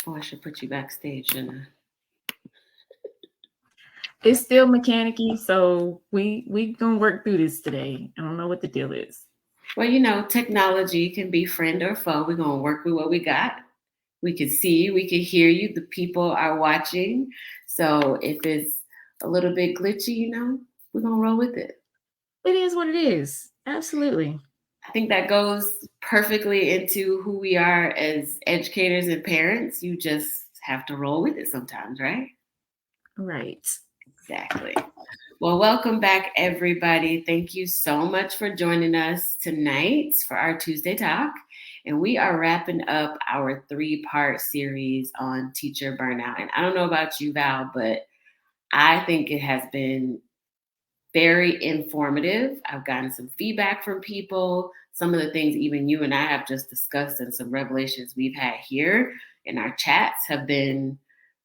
Oh, I should put you backstage, shouldn't I? It's still mechanicky, so we gonna work through this today. I don't know what the deal is. Well, technology can be friend or foe. We're going to work with what we got. We can see you, we can hear you. The people are watching. So if it's a little bit glitchy, we're going to roll with it. It is what it is. Absolutely. I think that goes perfectly into who we are as educators and parents. You just have to roll with it sometimes, right? Right. Exactly. Well, welcome back, everybody. Thank you so much for joining us tonight for our Tuesday Talk. And we are wrapping up our 3-part series on teacher burnout. And I don't know about you, Val, but I think it has been very informative. I've gotten some feedback from people. Some of the things even you and I have just discussed and some revelations we've had here in our chats have been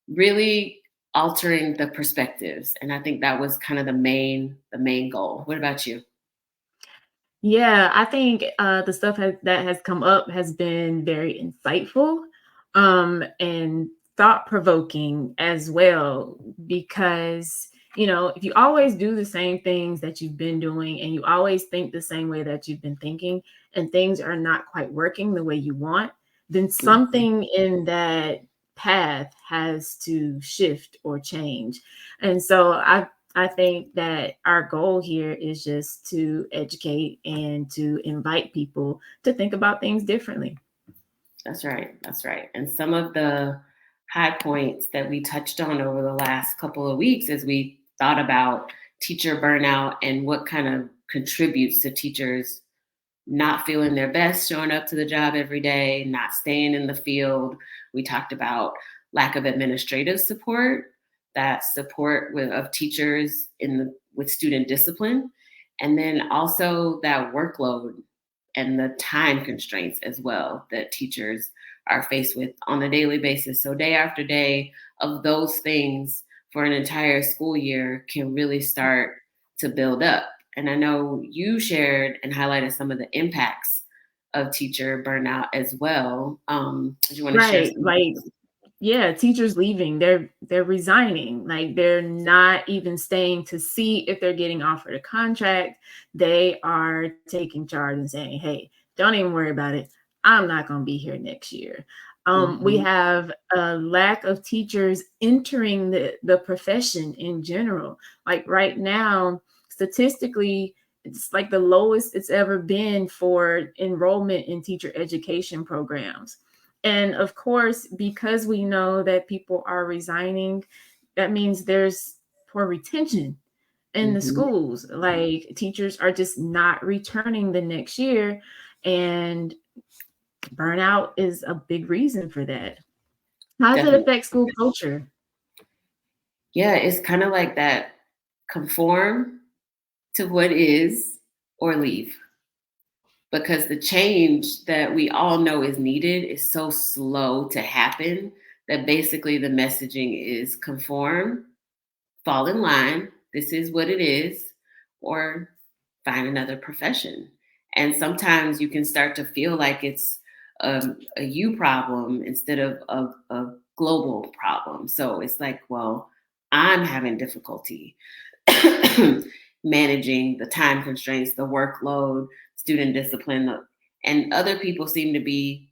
really altering the perspectives. And I think that was kind of the main goal. What about you? Yeah, I think the stuff that has come up has been very insightful and thought provoking as well. Because, if you always do the same things that you've been doing and you always think the same way that you've been thinking, and things are not quite working the way you want, then Mhm. something in that path has to shift or change. And so I think that our goal here is just to educate and to invite people to think about things differently. That's right. That's right. And some of the high points that we touched on over the last couple of weeks as we thought about teacher burnout and what kind of contributes to teachers not feeling their best, showing up to the job every day, not staying in the field. We talked about lack of administrative support, that support of teachers with student discipline, and then also that workload and the time constraints as well that teachers are faced with on a daily basis. So day after day of those things for an entire school year can really start to build up. And I know you shared and highlighted some of the impacts of teacher burnout as well. Do you want to share Right. some of Like, those? yeah, teachers leaving, they're resigning. Like, they're not even staying to see if they're getting offered a contract. They are taking charge and saying, "Hey, don't even worry about it. I'm not going to be here next year." We Mm-hmm. have a lack of teachers entering the profession in general. Like right now, statistically, it's like the lowest it's ever been for enrollment in teacher education programs. And of course, because we know that people are resigning, that means there's poor retention in the Mm-hmm. schools. Like, teachers are just not returning the next year. And burnout is a big reason for that. How does it Definitely. affect school culture? Yeah, it's kind of like that conform to what is or leave, because the change that we all know is needed is so slow to happen that basically the messaging is conform, fall in line, this is what it is, or find another profession. And sometimes you can start to feel like it's a you problem instead of a global problem. So it's like, well, I'm having difficulty managing the time constraints, the workload, student discipline, and other people seem to be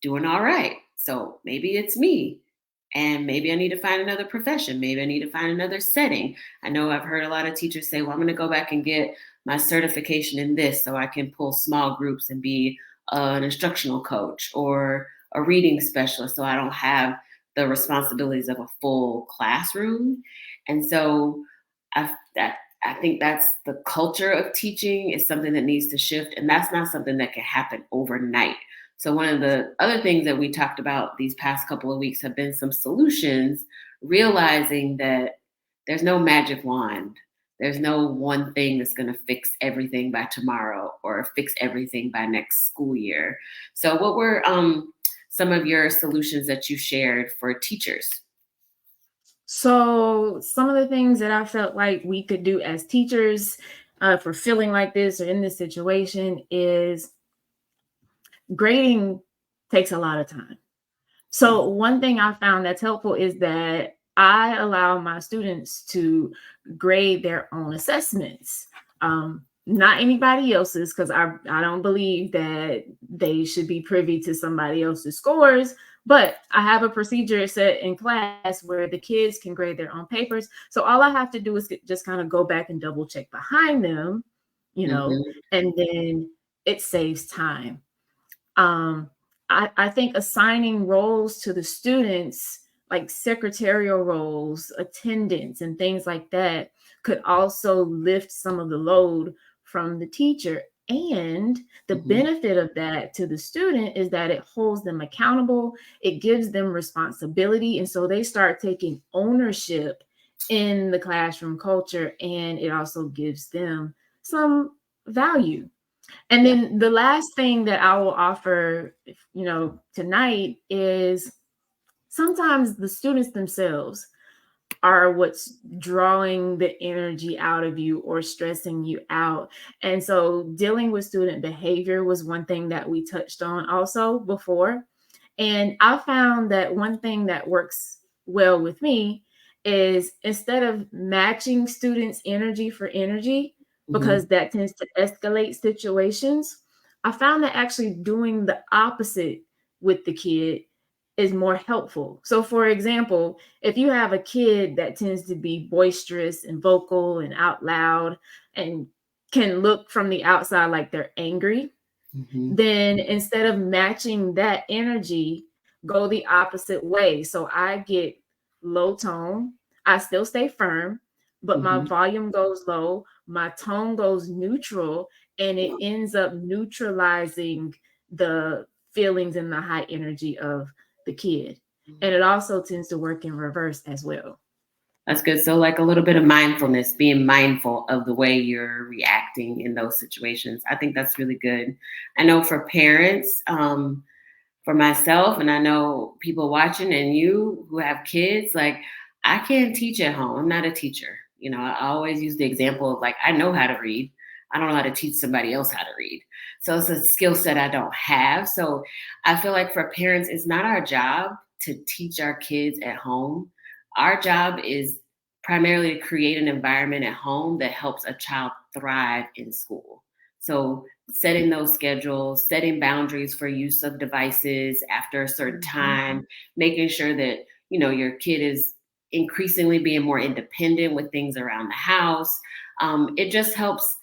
doing all right. So maybe it's me. And maybe I need to find another profession. Maybe I need to find another setting. I know I've heard a lot of teachers say, well, I'm going to go back and get my certification in this so I can pull small groups and be an instructional coach or a reading specialist so I don't have the responsibilities of a full classroom. And so I think that's the culture of teaching is something that needs to shift. And that's not something that can happen overnight. So, one of the other things that we talked about these past couple of weeks have been some solutions, realizing that there's no magic wand. There's no one thing that's going to fix everything by tomorrow or fix everything by next school year. So, what were some of your solutions that you shared for teachers? So, some of the things that I felt like we could do as teachers for feeling like this or in this situation is grading takes a lot of time. So one thing I found that's helpful is that I allow my students to grade their own assessments. Not anybody else's, because I don't believe that they should be privy to somebody else's scores. But I have a procedure set in class where the kids can grade their own papers. So all I have to do is just kind of go back and double check behind them, Mhm. and then it saves time. um, I think assigning roles to the students, like secretarial roles, attendance, and things like that, could also lift some of the load from the teacher. And the Mhm. benefit of that to the student is that it holds them accountable, it gives them responsibility. And so they start taking ownership in the classroom culture, and it also gives them some value. And Yeah. then the last thing that I will offer, tonight is sometimes the students themselves are what's drawing the energy out of you or stressing you out. And so dealing with student behavior was one thing that we touched on also before. And I found that one thing that works well with me is, instead of matching students' energy for energy, Mhm. because that tends to escalate situations, I found that actually doing the opposite with the kid is more helpful. So, for example, if you have a kid that tends to be boisterous and vocal and out loud and can look from the outside like they're angry, Mhm. then instead of matching that energy, go the opposite way. So I get low tone. I still stay firm, but my Mhm. volume goes low, my tone goes neutral, and it ends up neutralizing the feelings and the high energy of the kid. And it also tends to work in reverse as well. That's good. So, like a little bit of mindfulness, being mindful of the way you're reacting in those situations. I think that's really good. I know for parents, for myself, and I know people watching and you who have kids, like I can't teach at home. I'm not a teacher. I always use the example of like, I know how to read. I don't know how to teach somebody else how to read. So it's a skill set I don't have. So I feel like for parents, it's not our job to teach our kids at home. Our job is primarily to create an environment at home that helps a child thrive in school. So setting those schedules, setting boundaries for use of devices after a certain Mhm. time, making sure that, your kid is increasingly being more independent with things around the house. It just helps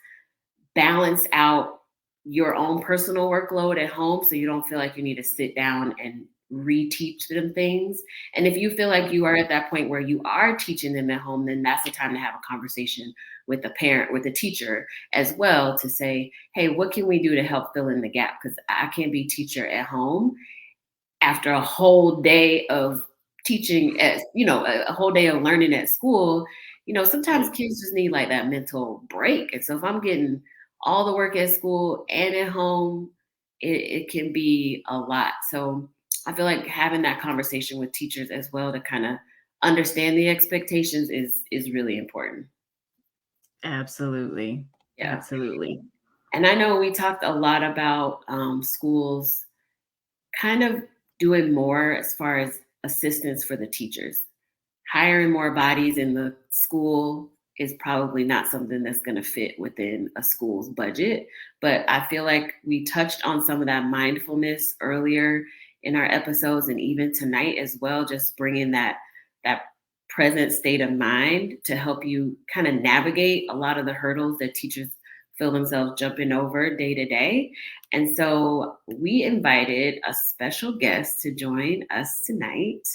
balance out your own personal workload at home so you don't feel like you need to sit down and reteach them things. And if you feel like you are at that point where you are teaching them at home, then that's the time to have a conversation with the parent, with the teacher as well, to say, hey, what can we do to help fill in the gap? Because I can't be teacher at home after a whole day of teaching at, a whole day of learning at school. Sometimes kids just need like that mental break. And so if I'm getting all the work at school and at home, it can be a lot. So I feel like having that conversation with teachers as well to kind of understand the expectations is really important. Absolutely. Yeah. Absolutely. And I know we talked a lot about schools kind of doing more as far as assistance for the teachers. Hiring more bodies in the school is probably not something that's going to fit within a school's budget. But I feel like we touched on some of that mindfulness earlier in our episodes, and even tonight as well, just bringing that present state of mind to help you kind of navigate a lot of the hurdles that teachers feel themselves jumping over day to day. And so we invited a special guest to join us tonight.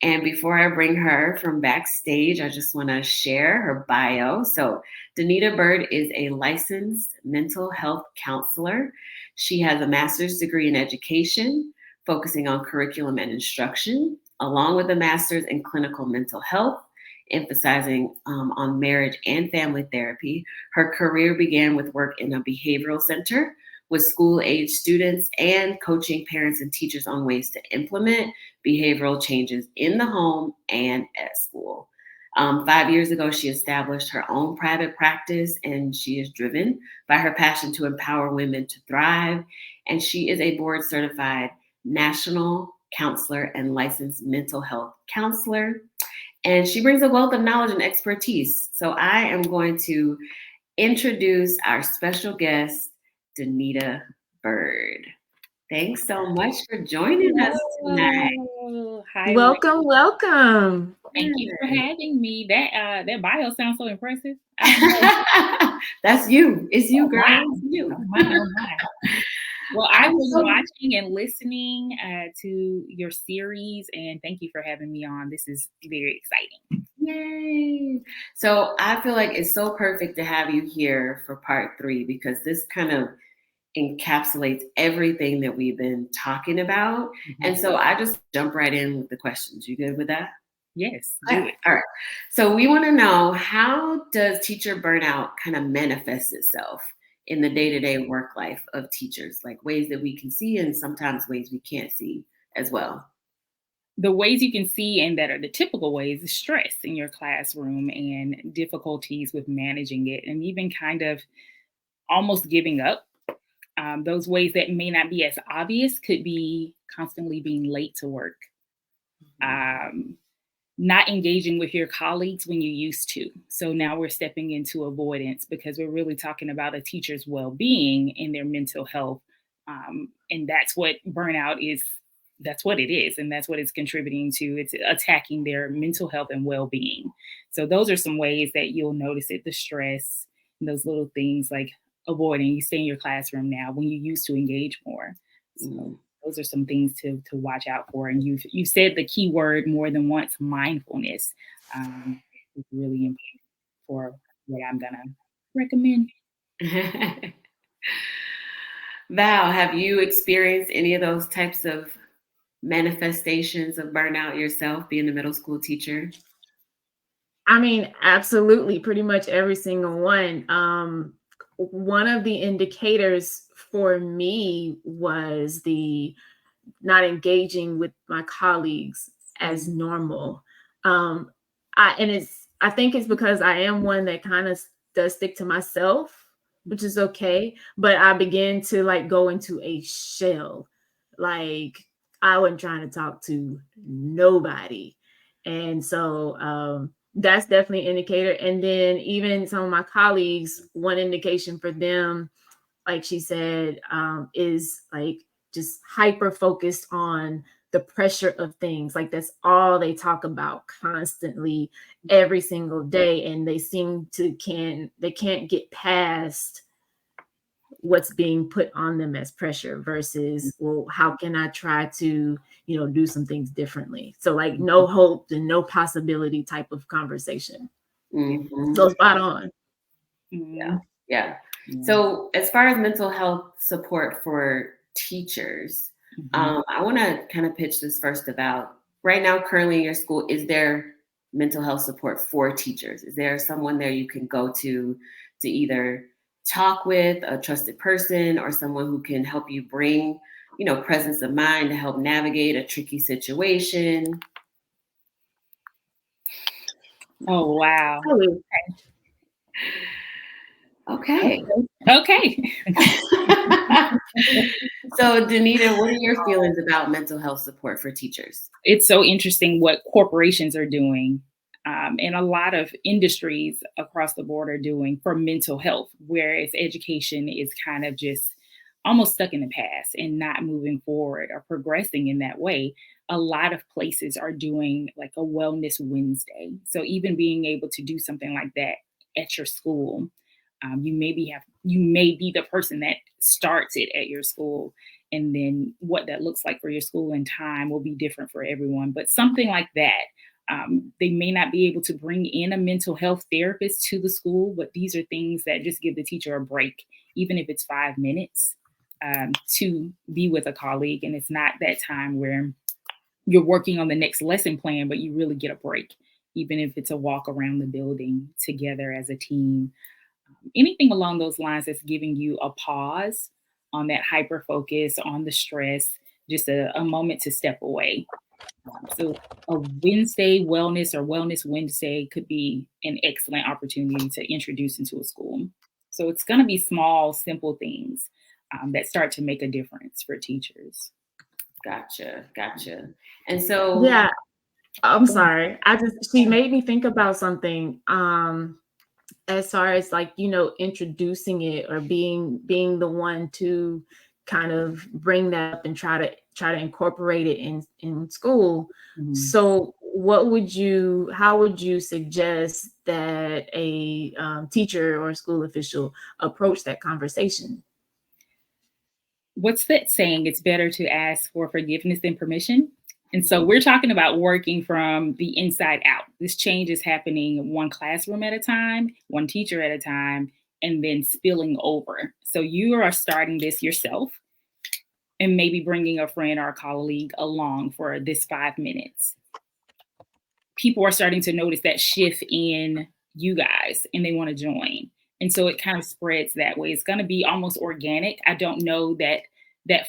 And before I bring her from backstage, I just want to share her bio. So, Danita Byrd is a licensed mental health counselor. She has a master's degree in education, focusing on curriculum and instruction, along with a master's in clinical mental health, emphasizing on marriage and family therapy. Her career began with work in a behavioral center with school age students and coaching parents and teachers on ways to implement behavioral changes in the home and at school. 5 years ago, she established her own private practice, and she is driven by her passion to empower women to thrive. And she is a board certified national counselor and licensed mental health counselor. And she brings a wealth of knowledge and expertise. So I am going to introduce our special guest, Danita Byrd. Thanks so much for joining us tonight. Hi, Welcome, welcome. thank you for having me. That bio sounds so impressive. That's you. It's you, girl. Wow. It's you. Oh, my. Well, I was watching and listening to your series, and thank you for having me on. This is very exciting. Yay. So I feel like it's so perfect to have you here for part 3 because this kind of encapsulates everything that we've been talking about. Mm-hmm. And so I just jump right in with the questions. You good with that? Yes. Do it. All right. So we want to know, how does teacher burnout kind of manifest itself in the day-to-day work life of teachers, like ways that we can see and sometimes ways we can't see as well? The ways you can see and that are the typical ways is stress in your classroom and difficulties with managing it, and even kind of almost giving up. Those ways that may not be as obvious could be constantly being late to work, not engaging with your colleagues when you used to. So now we're stepping into avoidance because we're really talking about a teacher's well-being and their mental health. And that's what burnout is. That's what it is. And that's what it's contributing to. It's attacking their mental health and well-being. So those are some ways that you'll notice it, the stress and those little things like avoiding. You stay in your classroom now when you used to engage more. So those are some things to watch out for. And you said the key word more than once, mindfulness. Is really important for what I'm going to recommend. Val, have you experienced any of those types of manifestations of burnout yourself, being a middle school teacher? I mean, absolutely, pretty much every single one. One of the indicators for me was the not engaging with my colleagues as normal. I think it's because I am one that kind of does stick to myself, which is okay. But I began to like go into a shell. Like I wasn't trying to talk to nobody. And so that's definitely an indicator. And then even some of my colleagues, one indication for them, like she said, is like just hyper focused on the pressure of things. Like that's all they talk about constantly every single day. And they seem to can't get past what's being put on them as pressure versus, well, how can I try to, do some things differently? So like no hope and no possibility type of conversation. Mm-hmm. So spot on. Yeah. So as far as mental health support for teachers, I want to kind of pitch this first about right now, currently in your school, is there mental health support for teachers? Is there someone there you can go to either talk with, a trusted person, or someone who can help you bring, presence of mind to help navigate a tricky situation? Oh, wow. Okay. So, Danita, what are your feelings about mental health support for teachers? It's so interesting what corporations are doing, and a lot of industries across the board are doing for mental health, whereas education is kind of just almost stuck in the past and not moving forward or progressing in that way. A lot of places are doing like a wellness Wednesday. So even being able to do something like that at your school, you may be the person that starts it at your school, and then what that looks like for your school and time will be different for everyone. But something like that, they may not be able to bring in a mental health therapist to the school, but these are things that just give the teacher a break, even if it's 5 minutes, to be with a colleague. And it's not that time where you're working on the next lesson plan, but you really get a break, even if it's a walk around the building together as a team. Anything along those lines that's giving you a pause on that hyper focus, on the stress, just a moment to step away. So a Wednesday wellness or Wellness Wednesday could be an excellent opportunity to introduce into a school. So it's going to be small, simple things that start to make a difference for teachers. Gotcha. And so, Yeah, I'm sorry. She made me think about something. As far as like, introducing it or being the one to kind of bring that up and try to incorporate it in school. So how would you suggest that a teacher or a school official approach that conversation? What's that saying? It's better to ask for forgiveness than permission. And so we're talking about working from the inside out. This change is happening one classroom at a time, one teacher at a time, and then spilling over. So you are starting this yourself and maybe bringing a friend or a colleague along for this 5 minutes. People are starting to notice that shift in you guys and they want to join. And so it kind of spreads that way. It's going to be almost organic. I don't know that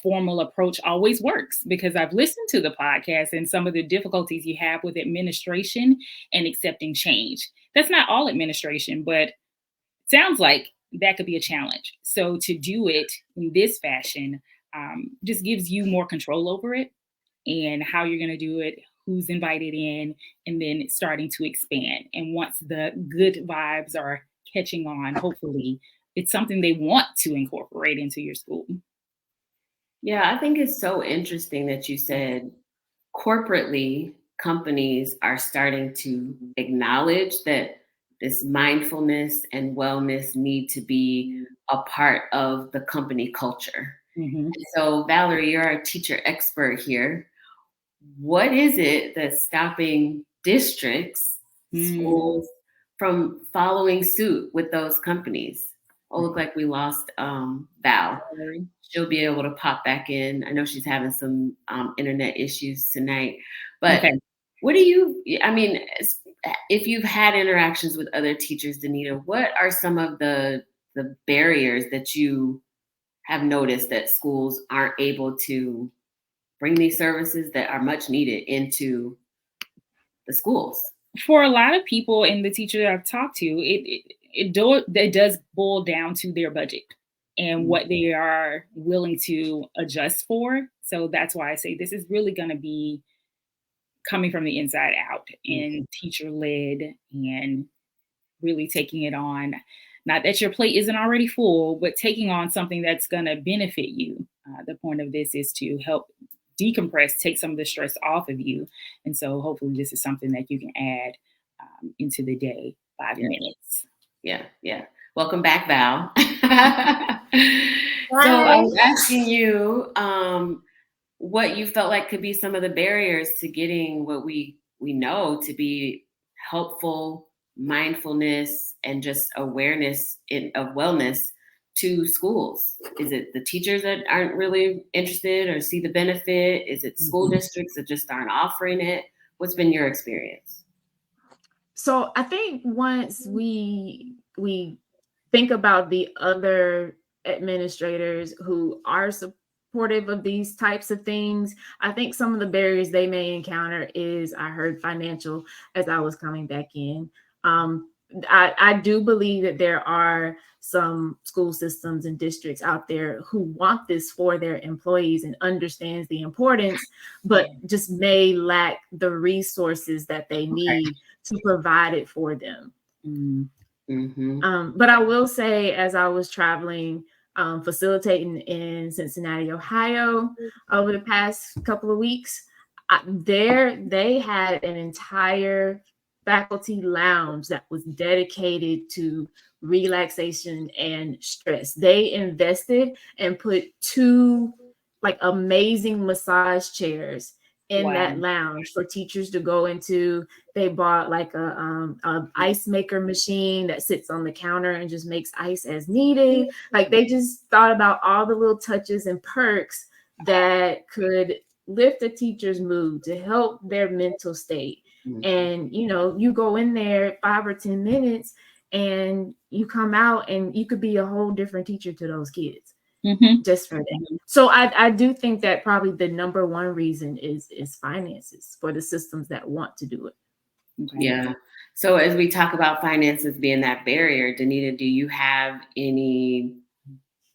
formal approach always works because I've listened to the podcast and some of the difficulties you have with administration and accepting change. That's not all administration, but it sounds like that could be a challenge. So to do it in this fashion just gives you more control over it and how you're going to do it, who's invited in, and then starting to expand. And once the good vibes are catching on, hopefully it's something they want to incorporate into your school. Yeah, I think it's so interesting that you said corporately, companies are starting to acknowledge that this mindfulness and wellness need to be a part of the company culture. Mm-hmm. And so, Valerie, you're our teacher expert here. What is it that's stopping districts, schools, from following suit with those companies? Oh, look like we lost Val. She'll be able to pop back in. I know she's having some internet issues tonight. But Okay. what do you, I mean, if you've had interactions with other teachers, Danita, what are some of the barriers that you have noticed that schools aren't able to bring these services that are much needed into the schools? For a lot of people and the teachers that I've talked to, it does boil down to their budget and what they are willing to adjust for. So that's why I say this is really going to be coming from the inside out and teacher led and really taking it on. Not that your plate isn't already full, but taking on something that's going to benefit you. The point of this is to help decompress, take some of the stress off of you. And so hopefully this is something that you can add into the day, 5 minutes. Yeah. Welcome back, Val. So I was asking you what you felt like could be some of the barriers to getting what we know to be helpful mindfulness and just awareness of wellness to schools. Is it the teachers that aren't really interested or see the benefit? Is it school districts that just aren't offering it? What's been your experience? So I think once we think about the other administrators who are supportive of these types of things, I think some of the barriers they may encounter is, I heard financial as I was coming back in. I do believe that there are some school systems and districts out there who want this for their employees and understands the importance, but just may lack the resources that they need to provide it for them. But I will say, as I was traveling, facilitating in Cincinnati, Ohio, over the past couple of weeks, they had an entire faculty lounge that was dedicated to relaxation and stress. They invested and put 2 amazing massage chairs in that lounge for teachers to go into. They bought a ice maker machine that sits on the counter and just makes ice as needed. They just thought about all the little touches and perks that could lift a teacher's mood to help their mental state. And you go in there 5 or 10 minutes and you come out and you could be a whole different teacher to those kids. Just for that. So I do think that probably the number one reason is finances for the systems that want to do it. Yeah. So as we talk about finances being that barrier, Danita, do you have any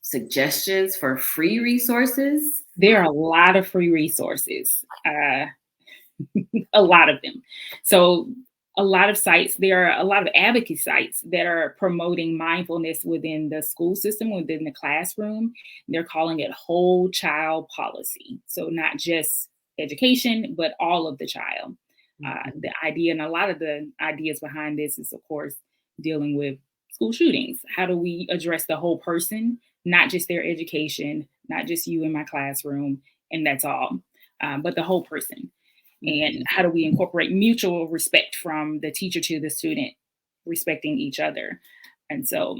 suggestions for free resources There are a lot of free resources, a lot of them. So a lot of sites, there are a lot of advocacy sites that are promoting mindfulness within the school system, within the classroom. They're calling it whole child policy. So not just education, but all of the child. The idea and a lot of the ideas behind this is, of course, dealing with school shootings. How do we address the whole person, not just their education, not just you in my classroom, and that's all, but the whole person. And how do we incorporate mutual respect from the teacher to the student, respecting each other? And so,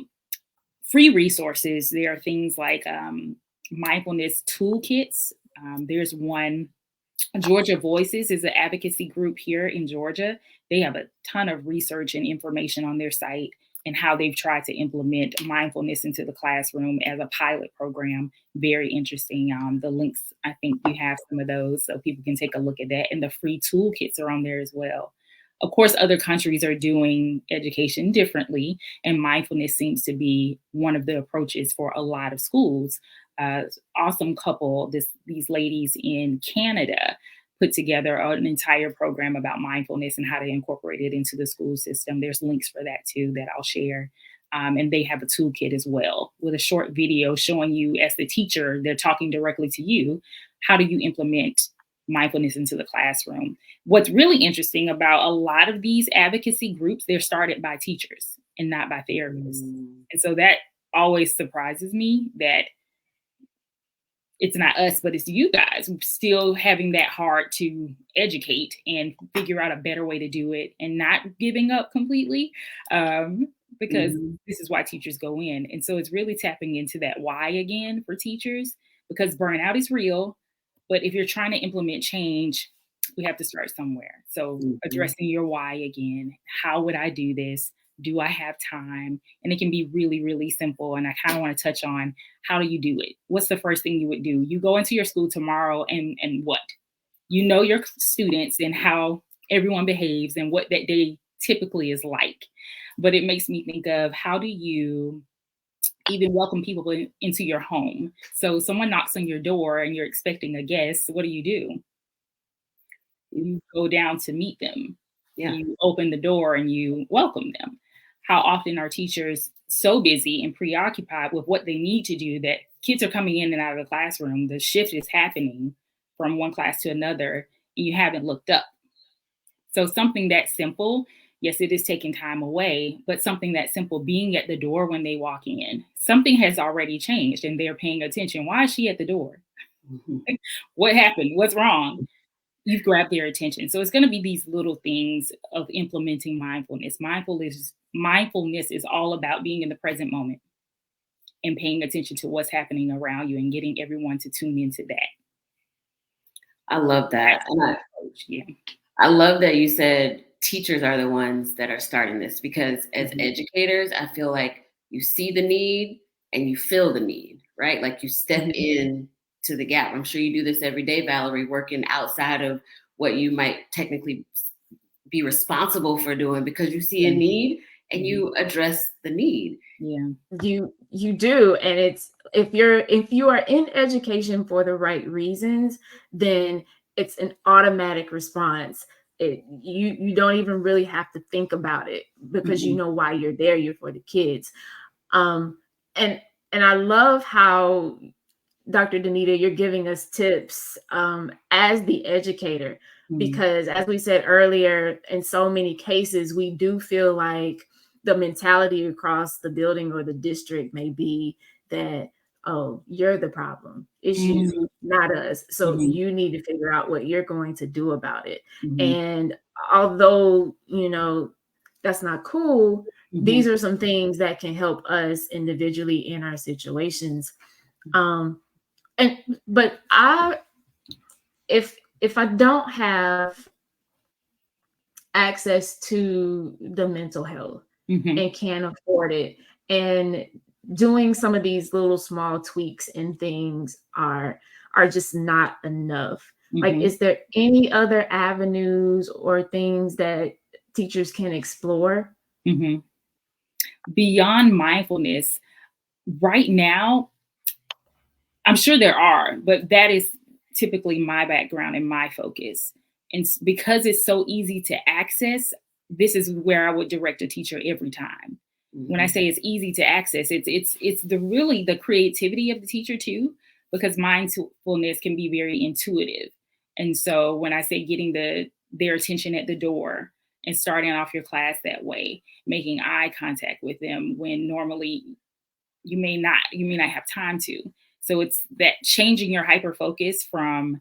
free resources, there are things like mindfulness toolkits. There's one, Georgia Voices is an advocacy group here in Georgia. They have a ton of research and information on their site and how they've tried to implement mindfulness into the classroom as a pilot program. Very interesting. The links, I think you have some of those so people can take a look at that. And the free toolkits are on there as well. Of course, other countries are doing education differently, and mindfulness seems to be one of the approaches for a lot of schools. Awesome couple, these ladies in Canada put together an entire program about mindfulness and how to incorporate it into the school system. There's links for that too that I'll share. And they have a toolkit as well with a short video showing you, as the teacher, they're talking directly to you. How do you implement mindfulness into the classroom? What's really interesting about a lot of these advocacy groups, they're started by teachers and not by therapists. And so that always surprises me that it's not us, but it's you guys still having that heart to educate and figure out a better way to do it and not giving up completely, because this is why teachers go in. And so it's really tapping into that why again for teachers, because burnout is real. But if you're trying to implement change, we have to start somewhere. So addressing your why again. How would I do this? Do I have time? And it can be really, really simple. And I kind of want to touch on, how do you do it? What's the first thing you would do? You go into your school tomorrow and what? You know your students and how everyone behaves and what that day typically is like. But it makes me think of, how do you even welcome people into your home? So someone knocks on your door and you're expecting a guest. What do? You go down to meet them. Yeah. You open the door and you welcome them. How often are teachers so busy and preoccupied with what they need to do that kids are coming in and out of the classroom, the shift is happening from one class to another, and you haven't looked up? So something that simple, yes, it is taking time away, but something that simple, being at the door when they walk in, something has already changed and they're paying attention. Why is she at the door? What happened? What's wrong? You've grabbed their attention. So it's going to be these little things of implementing mindfulness. Mindfulness is all about being in the present moment and paying attention to what's happening around you and getting everyone to tune into that. I love that. And I love that you said teachers are the ones that are starting this, because as educators, I feel like you see the need and you fill the need, right? Like you step in to the gap. I'm sure you do this every day, Valerie, working outside of what you might technically be responsible for doing, because you see a need and you address the need. Yeah, you do. And it's, if you are in education for the right reasons, then it's an automatic response. You don't even really have to think about it, because you know why you're there. You're for the kids. And I love how, Dr. Danita, you're giving us tips as the educator, because as we said earlier, in so many cases, we do feel like the mentality across the building or the district may be that, oh, you're the problem. It's you, not us. So you need to figure out what you're going to do about it. And although, that's not cool, these are some things that can help us individually in our situations. But if I don't have access to the mental health and can't afford it, and doing some of these little small tweaks and things are just not enough. Like, is there any other avenues or things that teachers can explore? Beyond mindfulness, right now, I'm sure there are, but that is typically my background and my focus. And because it's so easy to access, this is where I would direct a teacher every time. When I say it's easy to access, it's the really the creativity of the teacher too, because mindfulness can be very intuitive. And so when I say getting their attention at the door and starting off your class that way, making eye contact with them when normally you may not have time to. So it's that changing your hyper focus from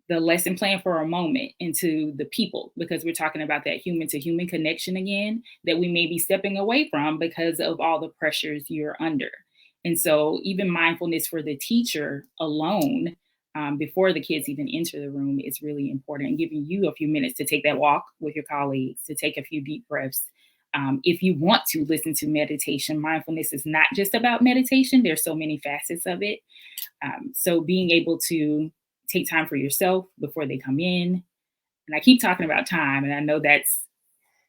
the lesson plan for a moment into the people, because we're talking about that human to human connection again that we may be stepping away from because of all the pressures you're under. And so even mindfulness for the teacher alone, before the kids even enter the room, is really important, and giving you a few minutes to take that walk with your colleagues, to take a few deep breaths. If you want to listen to meditation, mindfulness is not just about meditation. There's so many facets of it. So being able to take time for yourself before they come in. And I keep talking about time, and I know that's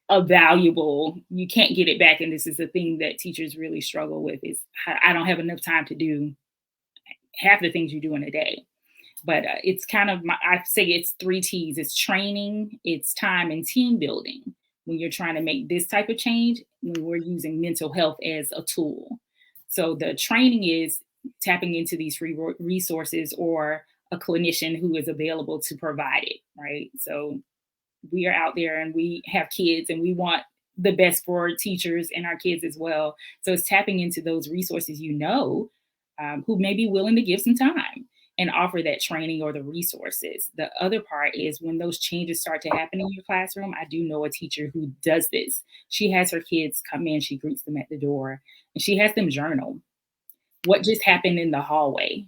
a valuable, you can't get it back. And this is the thing that teachers really struggle with, is I don't have enough time to do half the things you do in a day. But it's kind of, I say it's 3 T's. It's training, it's time, and team building. When you're trying to make this type of change, when we're using mental health as a tool. So the training is tapping into these free resources or a clinician who is available to provide it, right? So we are out there and we have kids and we want the best for teachers and our kids as well. So it's tapping into those resources, who may be willing to give some time and offer that training or the resources. The other part is when those changes start to happen in your classroom. I do know a teacher who does this. She has her kids come in, she greets them at the door, and she has them journal what just happened in the hallway,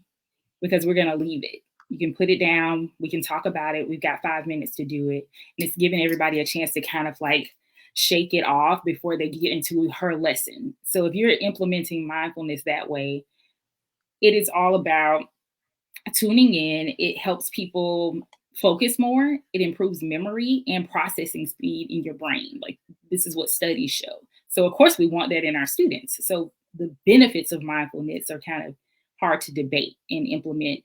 because we're going to leave it. You can put it down. We can talk about it. We've got 5 minutes to do it. And it's giving everybody a chance to kind of like shake it off before they get into her lesson. So if you're implementing mindfulness that way, it is all about tuning in. It helps people focus more. It improves memory and processing speed in your brain. Like, this is what studies show. So of course we want that in our students. So the benefits of mindfulness are kind of hard to debate and implement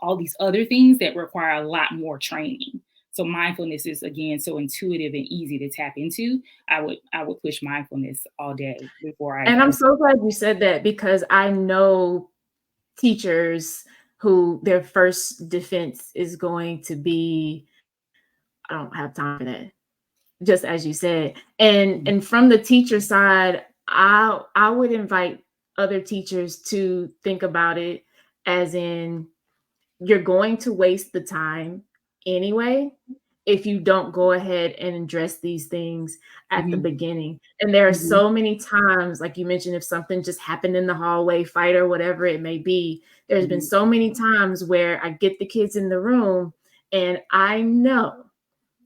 all these other things that require a lot more training. So mindfulness is, again, so intuitive and easy to tap into. I would push mindfulness all day before I. And I'm so glad you said that, because I know teachers who their first defense is going to be, I don't have time for that, just as you said. And from the teacher side, I would invite other teachers to think about it as in, you're going to waste the time anyway if you don't go ahead and address these things at the beginning. And there are so many times, like you mentioned, if something just happened in the hallway, fight or whatever it may be, there's been so many times where I get the kids in the room and I know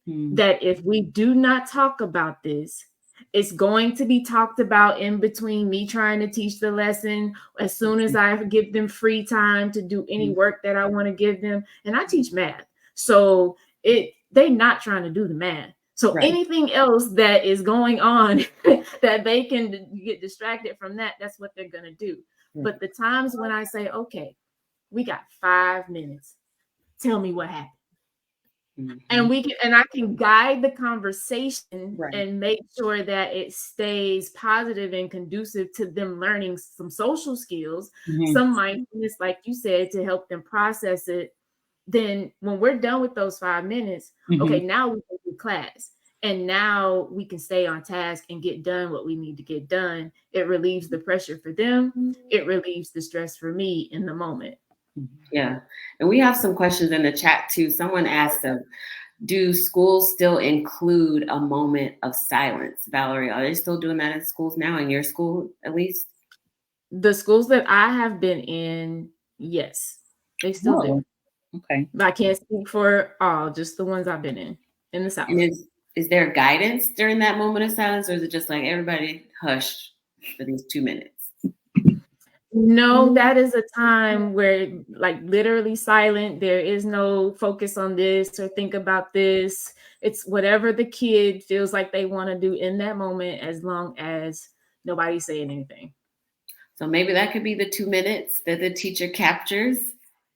that if we do not talk about this, it's going to be talked about in between me trying to teach the lesson, as soon as I give them free time to do any work that I want to give them. And I teach math. So they're not trying to do the math. So anything else that is going on that they can get distracted from, that's what they're going to do. But the times when I say, okay, we got 5 minutes, tell me what happened. And I can guide the conversation and make sure that it stays positive and conducive to them learning some social skills, some mindfulness, like you said, to help them process it. Then when we're done with those 5 minutes, okay, now we can do class. And now we can stay on task and get done what we need to get done. It relieves the pressure for them. It relieves the stress for me in the moment. Yeah. And we have some questions in the chat too. Someone asked them, do schools still include a moment of silence? Valerie, are they still doing that in schools now, in your school at least? The schools that I have been in, yes, they still do. Okay. But I can't speak for all, just the ones I've been in the South. And is there guidance during that moment of silence, or is it just like everybody hush for these 2 minutes? No, that is a time where, like, literally silent. There is no focus on this or think about this. It's whatever the kid feels like they want to do in that moment, as long as nobody's saying anything. So maybe that could be the 2 minutes that the teacher captures,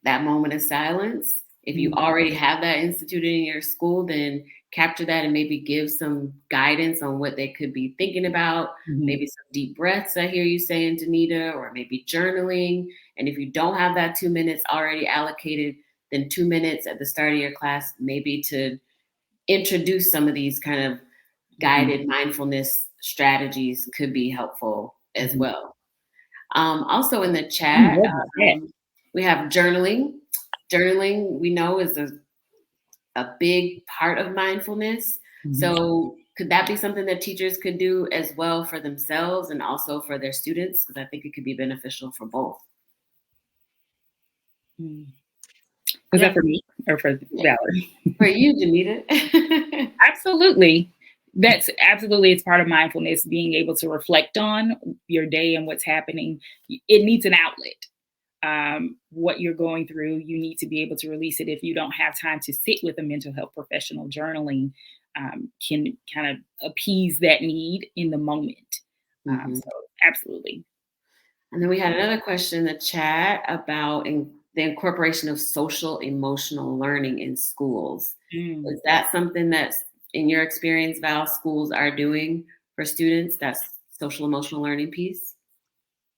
that moment of silence. If you already have that instituted in your school, then capture that and maybe give some guidance on what they could be thinking about. Maybe some deep breaths, I hear you saying, Danita, or maybe journaling. And if you don't have that 2 minutes already allocated, then 2 minutes at the start of your class, maybe to introduce some of these kind of guided mindfulness strategies could be helpful as well. Also in the chat, we have journaling. Journaling, we know, is a big part of mindfulness. So could that be something that teachers could do as well for themselves and also for their students? Because I think it could be beneficial for both. Was that for me or for Valerie? For you, Danita. Absolutely. That's absolutely, it's part of mindfulness, being able to reflect on your day and what's happening. It needs an outlet. What you're going through, you need to be able to release it. If you don't have time to sit with a mental health professional, journaling can kind of appease that need in the moment. So absolutely. And then we had another question in the chat about the incorporation of social emotional learning in schools. Is that something that's, in your experience, Val, schools are doing for students, that's social emotional learning piece?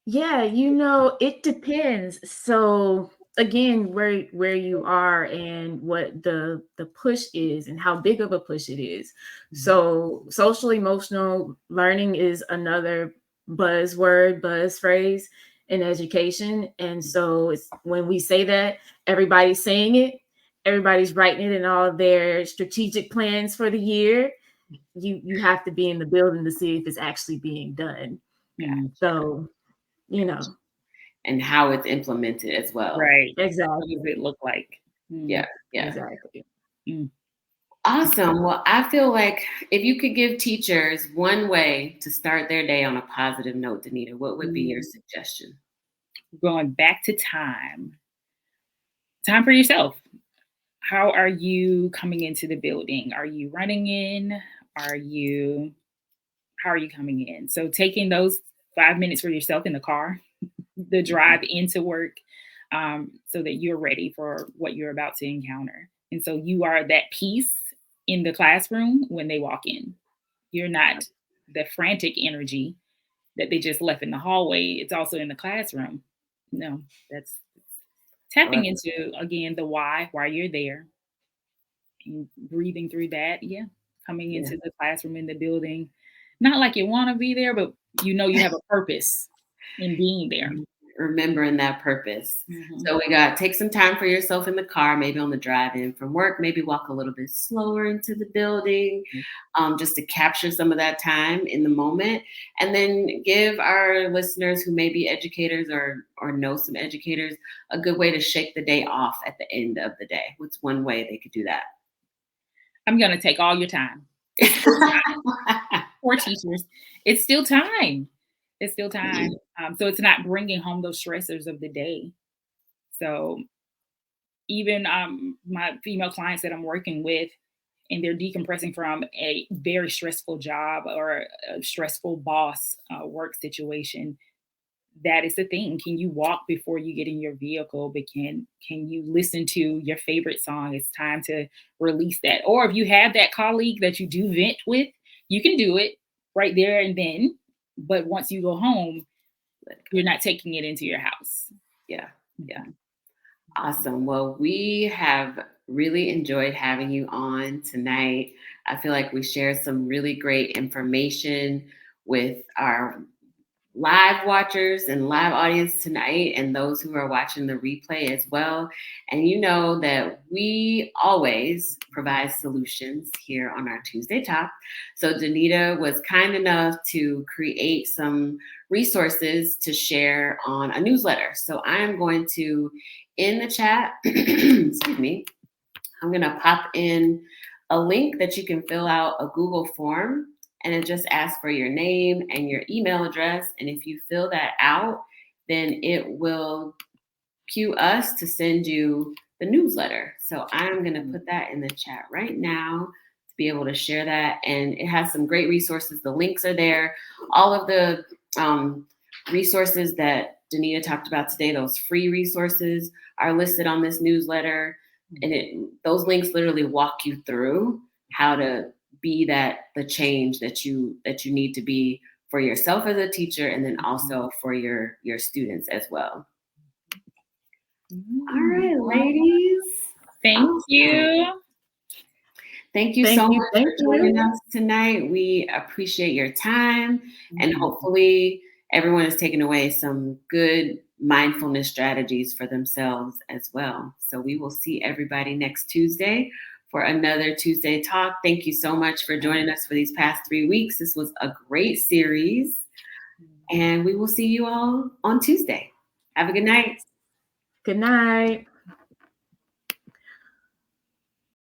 Yeah, it depends. So again, where you are and what the push is and how big of a push it is. So social emotional learning is another buzz phrase in education. And so it's when we say that, everybody's saying it, everybody's writing it in all of their strategic plans for the year. You have to be in the building to see if it's actually being done. So and how it's implemented as well. Right. Exactly. What does it look like? Yeah. Exactly. Awesome. Well, I feel like if you could give teachers one way to start their day on a positive note, Danita, what would be your suggestion? Going back to time for yourself. How are you coming into the building? Are you running in? How are you coming in? So taking those 5 minutes for yourself in the car, the drive into work, so that you're ready for what you're about to encounter. And so you are that peace in the classroom when they walk in. You're not the frantic energy that they just left in the hallway. It's also in the classroom. No, that's tapping into, again, the why you're there, and breathing through that. Coming into the classroom, in the building, not like you want to be there, but you have a purpose in being there. Remembering that purpose. So we got, take some time for yourself in the car, maybe on the drive in from work, maybe walk a little bit slower into the building, just to capture some of that time in the moment. And then give our listeners who may be educators or know some educators a good way to shake the day off at the end of the day. What's one way they could do that? I'm going to take all your time. For teachers, it's still time. It's still time. So it's not bringing home those stressors of the day. So even my female clients that I'm working with, and they're decompressing from a very stressful job or a stressful boss work situation, that is the thing. Can you walk before you get in your vehicle? But can you listen to your favorite song? It's time to release that. Or if you have that colleague that you do vent with, you can do it right there and then. But once you go home, you're not taking it into your house. Yeah. Awesome. Well, we have really enjoyed having you on tonight. I feel like we shared some really great information with our live watchers and live audience tonight, and those who are watching the replay as well. And you know that we always provide solutions here on our Tuesday Talk. So Danita was kind enough to create some resources to share on a newsletter. So I am going to, in the chat, excuse me, I'm going to pop in a link that you can fill out a Google form, and it just asks for your name and your email address. And if you fill that out, then it will cue us to send you the newsletter. So I'm going to put that in the chat right now to be able to share that. And it has some great resources. The links are there. All of the resources that Danita talked about today, those free resources, are listed on this newsletter. And those links literally walk you through how to be the change that you need to be for yourself as a teacher, and then also for your students as well. All right, ladies. Thank you. Thank you so much for joining us tonight. We appreciate your time, and hopefully everyone has taken away some good mindfulness strategies for themselves as well. So we will see everybody next Tuesday for another Tuesday Talk. Thank you so much for joining us for these past 3 weeks. This was a great series, and we will see you all on Tuesday. Have a good night. Good night.